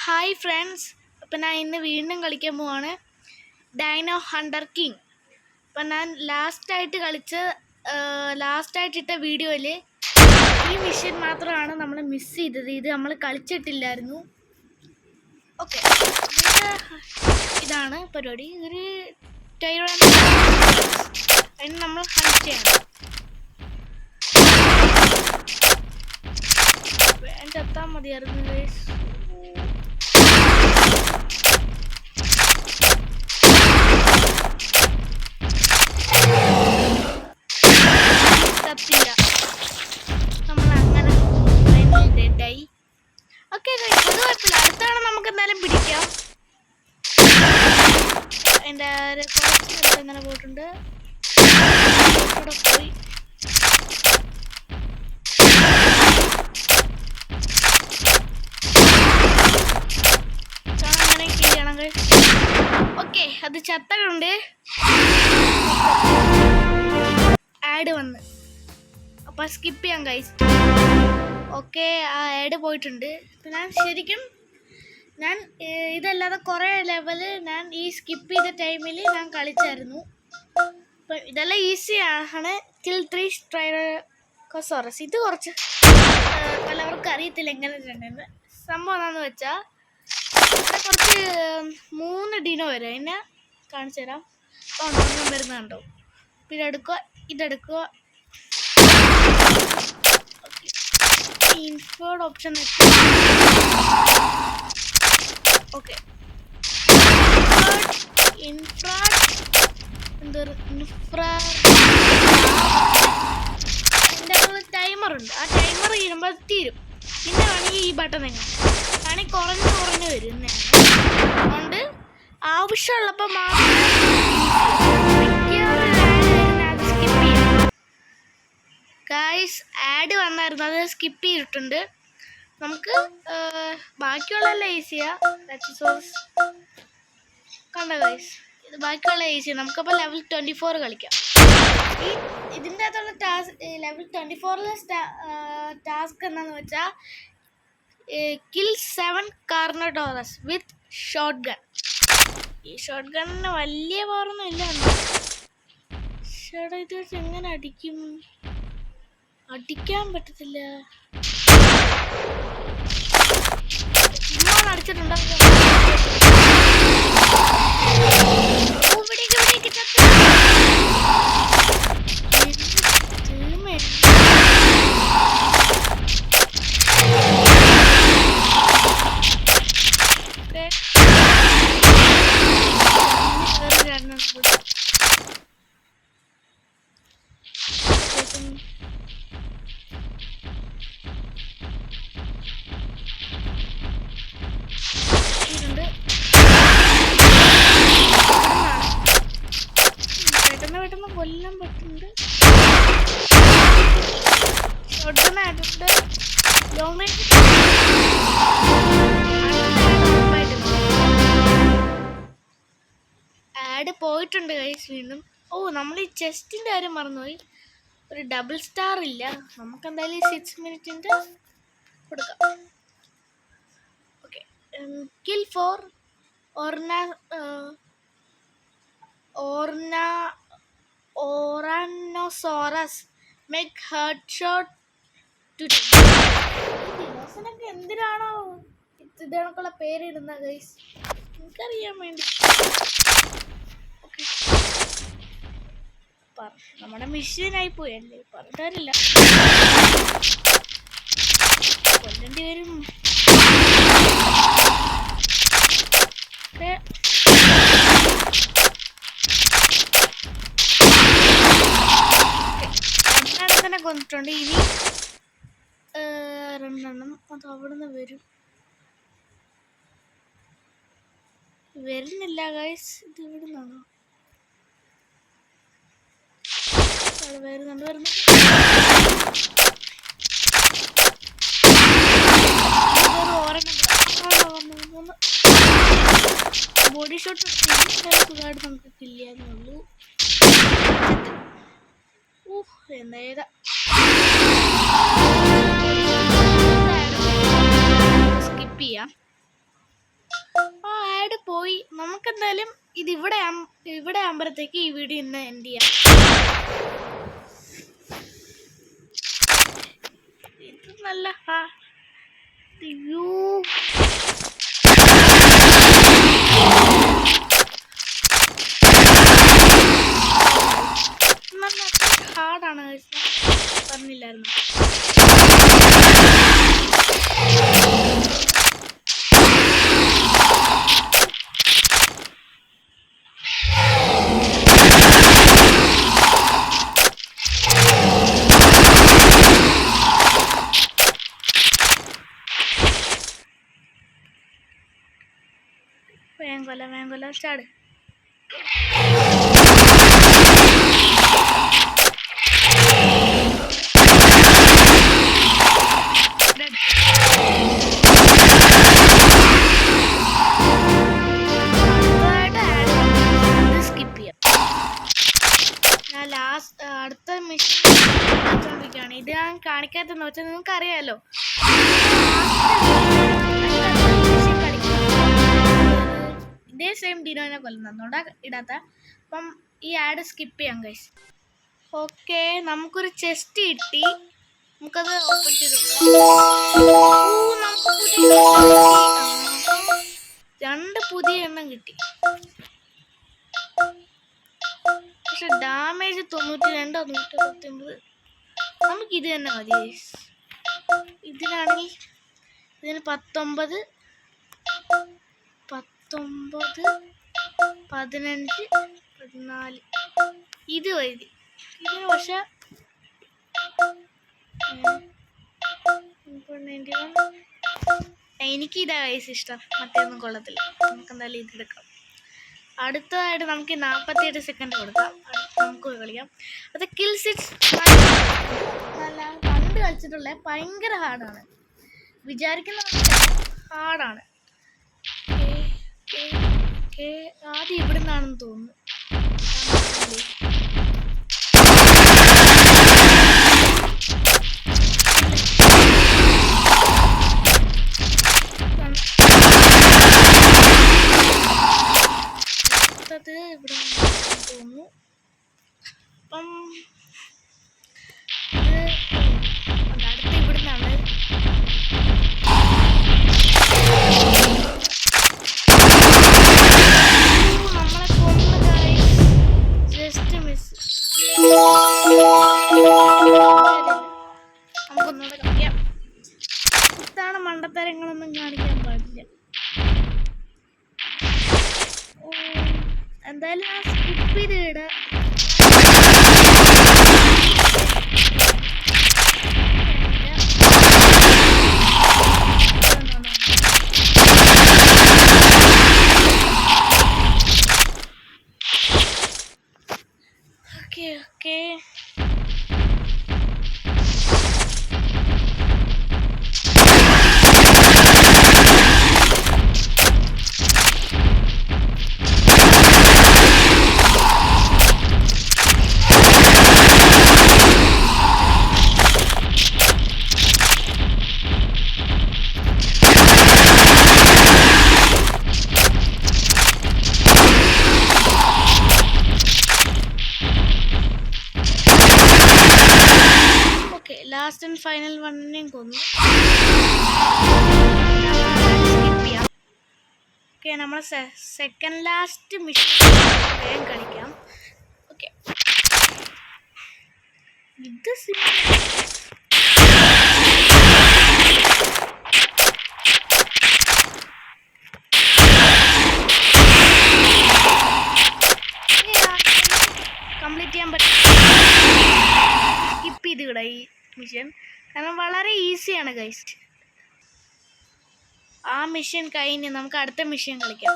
Hi friends, അപ്പം ഞാൻ ഇന്ന് വീണ്ടും കളിക്കാൻ പോവാണ് ഡൈനോ ഹണ്ടർ കിങ്. അപ്പം ഞാൻ ലാസ്റ്റായിട്ടിട്ട വീഡിയോയിൽ ഈ മിഷൻ മാത്രമാണ് നമ്മൾ മിസ് ചെയ്തത്. ഇത് നമ്മൾ കളിച്ചിട്ടില്ലായിരുന്നു. ഓക്കെ, ഇതാണ് പരിപാടി. ഇതൊരു അതിന് നമ്മൾ ഹണ്ട് ചെയ്യണം. എത്താൻ മതിയായിരുന്നു ഗൈസ്. കത്തില്ല, നമ്മൾ അങ്ങനെ ഡെഡായി. ഓക്കെ, അത് കുഴപ്പമില്ല. അടുത്താണ് നമുക്ക് എന്തായാലും പിടിക്കാം. എൻ്റെ കുറച്ച് നേരത്തെ അങ്ങനെ പോയിട്ടുണ്ട്. ഇവിടെ പോയി അങ്ങനെ ചെയ്യണം. ഓക്കെ, അത് ചത്തകളുണ്ട്. ആഡ് വന്ന് അപ്പം സ്കിപ്പ് ചെയ്യാം ഗൈസ്. ഓക്കെ, ആ ആഡ് പോയിട്ടുണ്ട്. ഞാൻ ഇതല്ലാതെ കുറേ ലെവല് ഞാൻ ഈ സ്കിപ്പ് ചെയ്ത ടൈമിൽ ഞാൻ കളിച്ചായിരുന്നു. അപ്പം ഇതെല്ലാം ഈസി ആണ്. കിൽ 3 ട്രൈറോസോറസ്. ഇത് കുറച്ച് പലവർക്കും അറിയത്തില്ല എങ്ങനെ ചെയ്യണമെന്ന്. സംഭവം എന്താണെന്ന് വെച്ചാൽ ഇവിടെ കുറച്ച് 3 ഡിനോ വരും. എന്നെ കാണിച്ചു തരാം. ഒന്നും വരുന്നുണ്ടോ? പിന്നെ ഇതെടുക്കുക. ഇൻഫേർഡ് ഓപ്ഷൻ ഓക്കെ, എൻ്റെ ടൈമറുണ്ട്. ആ ടൈമർ ചെയ്യുമ്പോൾ തീരും. പിന്നെ വേണമെങ്കിൽ ഈ ബട്ടൺ തന്നെ വേണമെങ്കിൽ കുറഞ്ഞു വരുന്നതാണ്. അതുകൊണ്ട് ആവശ്യമുള്ളപ്പോൾ മാത്രം സ്കിപ്പ് ചെയ്യാം ഗൈസ്. ആഡ് വന്നായിരുന്നു, അത് സ്കിപ്പ് ചെയ്തിട്ടുണ്ട്. നമുക്ക് ബാക്കിയുള്ള ഈസിയാ. കണ്ട ഗൈസ്, ഇത് ബാക്കിയുള്ള ഈസിയാ. നമുക്കപ്പോൾ ലെവൽ 24 കളിക്കാം. ഇതിൻ്റെ അകത്തുള്ള ലെവൽ 24 ടാസ്ക് എന്താണെന്ന് വെച്ചാൽ കിൽ 7 കാർണോഡോറസ് വിത്ത് ഷോട്ട് ഗൺ. ഈ ഷോട്ട് ഗണ്ണിന് വലിയ പവറൊന്നും ഇല്ല. ഇത് വെച്ച് എങ്ങനെ അടിക്കാൻ പറ്റത്തില്ല. അടിച്ചിട്ടുണ്ടോ? പെട്ടെന്ന് കൊല്ലാൻ പറ്റുന്നുണ്ട്. ഷോട്ട്ഗണ്ണായിട്ടുണ്ട്. ലോങ് റേഞ്ച് ആഡ് പോയിട്ടുണ്ട് ഗൈസ് വീണ്ടും. നമ്മൾ ഈ ചെസ്റ്റിൻ്റെ കാര്യം മറന്നുപോയി. ഒരു ഡബിൾ സ്റ്റാർ ഇല്ല. നമുക്ക് എന്തായാലും 6 മിനിറ്റിൻ്റെ കൊടുക്കാം. Okay, kill 4 Ouranosaurus make head shot two. ദിനോസിനൊക്കെ എന്തിനാണോ ഇതേക്കുള്ള പേരിടുന്ന ഗൈസ്, എനിക്കറിയാൻ വേണ്ടി. ഓക്കെ, നമ്മുടെ മെഷീനായി പോയല്ലേ, പറഞ്ഞില്ല. കൊല്ലേണ്ടി വരും. തന്നെ കൊന്നിട്ടുണ്ട്. ഇനി 2 എണ്ണം അത് അവിടുന്ന് വരുന്നില്ല ഗൈസ്. ഇത് ഇവിടുന്നാണോ? വരുന്നുണ്ട്. ബോഡി ഷോട്ട് സുഖമായിട്ട് നമുക്ക് കില്ലാന്നുള്ളൂ. എന്താ സ്കിപ്പ് ചെയ്യാം. ആ ആഡ് പോയി. നമുക്കെന്തായാലും ഇത് ഇവിടെ ആകുമ്പോഴത്തേക്ക് ഈ വീഡിയോ ഇന്ന് എൻഡ് ചെയ്യാം. ഇത് നല്ല നല്ല ഹാർഡാണ് പറഞ്ഞില്ലായിരുന്നു. വേഗം ചാട്. സ്കിപ്പ് ചെയ്യാം. ഞാൻ അടുത്ത മിഷൻ ാണ്. ഇത് ഞാൻ കാണിക്കാത്തെന്ന് വെച്ചാൽ നിങ്ങൾക്ക് അറിയാലോ, ഇതേ സെയിം ഡിനോനെ കൊല്ലുന്നതുകൊണ്ടാ ഇടാത്ത. അപ്പം ഈ ആഡ് സ്കിപ്പ് ചെയ്യാം ഗൈസ്. ഓക്കെ, നമുക്കൊരു ചെസ്റ്റ് കിട്ടി. നമുക്കത് ഓപ്പൺ ചെയ്ത് രണ്ട് പുതിയ എണ്ണം കിട്ടി. പക്ഷെ ഡാമേജ് 92, 129. നമുക്കിത് തന്നെ മതി ഗൈസ്. ഇതിനാണെങ്കിൽ ഇതിന് 19, 15, 14 ഇത് വൈകി. ഇതിന് പക്ഷെ എനിക്കിതാ ഗൈസ് ഇഷ്ടം, മറ്റേയൊന്നും കൊള്ളത്തില്ല. നമുക്ക് എന്തായാലും ഇതെടുക്കാം. അടുത്തതായിട്ട് നമുക്ക് 48 സെക്കൻഡ് കൊടുക്കാം. നമുക്ക് കളിക്കാം. അത് കിൽ 6 നല്ല പണ്ട് കളിച്ചിട്ടുള്ള ഭയങ്കര ഹാർഡാണ്. വിചാരിക്കുന്ന ഹാർഡാണ്. ആദ്യം ഇവിടെ നിന്നാണെന്ന് തോന്നുന്നു. ഇവിടെ തോന്നുന്നു. അപ്പം അടുത്ത് ഇവിടെ നിന്നാണ്. നമ്മളെ കൊന്നതായി ജസ്റ്റ് മിസ്. നമുക്കൊന്നുകൂടെ കളിക്കാം. ഇതാണ് മണ്ടത്തരങ്ങളൊന്നും കാണിക്കാൻ പാടില്ല. എന്തായാലും ഞാൻ സ്കിപ്പ് ചെയ്ത് ഇടാം. ഓക്കെ ലാസ്റ്റ് ആൻഡ് ഫൈനൽ വണ്ണിനെയും കൊന്നു. ഓക്കെ, നമ്മൾ സെക്കൻഡ് ലാസ്റ്റ് മിഷൻ വേഗം കളിക്കാം. ഓക്കെ, ഇത് കംപ്ലീറ്റ് ചെയ്യാൻ പറ്റും. സ്കിപ്പ് ചെയ്ത് വിടാം ഈ മിഷൻ, കാരണം വളരെ ഈസിയാണ് ഗൈസ്. ആ മിഷൻ കഴിഞ്ഞ് നമുക്ക് അടുത്ത മിഷൻ കളിക്കാം.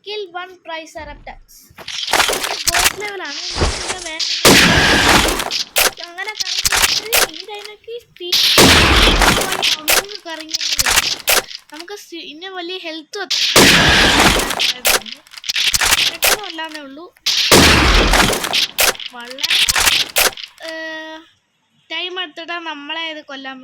കിൽ 1 ട്രൈസെറാപ്റ്റസ്. ബോസ് ലെവലാണ്. അങ്ങനെ ഈ ടൈമൊക്കെ കറങ്ങി നമുക്ക് ഇന്ന വലിയ ഹെൽത്ത് പെട്ടെന്നല്ലാന്നേ ഉള്ളൂ. വളരെ ടൈം എടുത്തിട്ടാണ് നമ്മളെ ഇത് കൊല്ലാൻ വരുന്നത്.